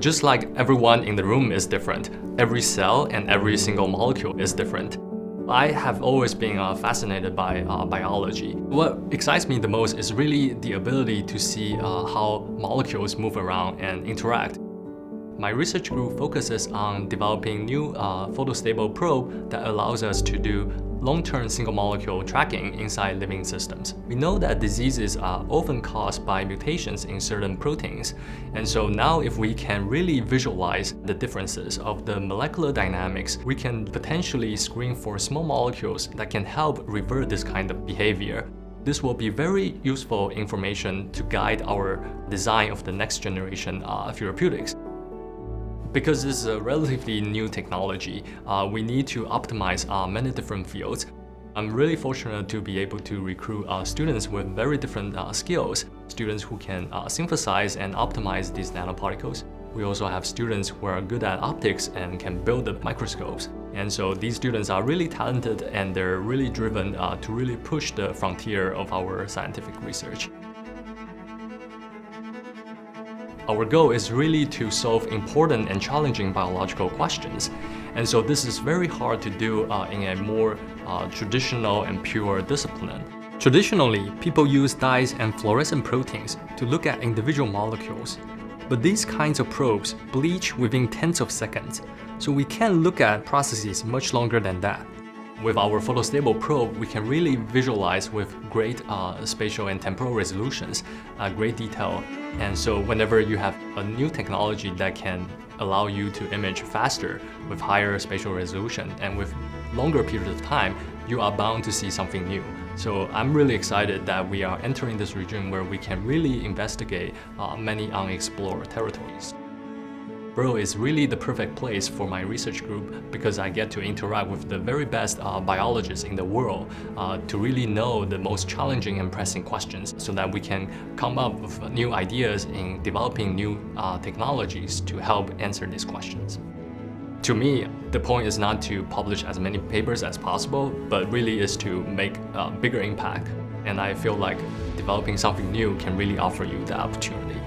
Just like everyone in the room is different, every cell and every single molecule is different. I have always been fascinated by biology. What excites me the most is really the ability to see how molecules move around and interact. My research group focuses on developing new photostable probe that allows us to do long-term single molecule tracking inside living systems. We know that diseases are often caused by mutations in certain proteins. And so now if we can really visualize the differences of the molecular dynamics, we can potentially screen for small molecules that can help revert this kind of behavior. This will be very useful information to guide our design of the next generation therapeutics. Because this is a relatively new technology, we need to optimize many different fields. I'm really fortunate to be able to recruit students with very different skills, students who can synthesize and optimize these nanoparticles. We also have students who are good at optics and can build the microscopes. And so these students are really talented and they're really driven to really push the frontier of our scientific research. Our goal is really to solve important and challenging biological questions. And so this is very hard to do in a more traditional and pure discipline. Traditionally, people use dyes and fluorescent proteins to look at individual molecules. But these kinds of probes bleach within tens of seconds, so we can look at processes much longer than that. With our photostable probe, we can really visualize with great spatial and temporal resolutions, great detail. And so whenever you have a new technology that can allow you to image faster with higher spatial resolution and with longer periods of time, you are bound to see something new. So I'm really excited that we are entering this region where we can really investigate many unexplored territories. Bro is really the perfect place for my research group because I get to interact with the very best biologists in the world to really know the most challenging and pressing questions so that we can come up with new ideas in developing new technologies to help answer these questions. To me, the point is not to publish as many papers as possible, but really is to make a bigger impact. And I feel like developing something new can really offer you the opportunity.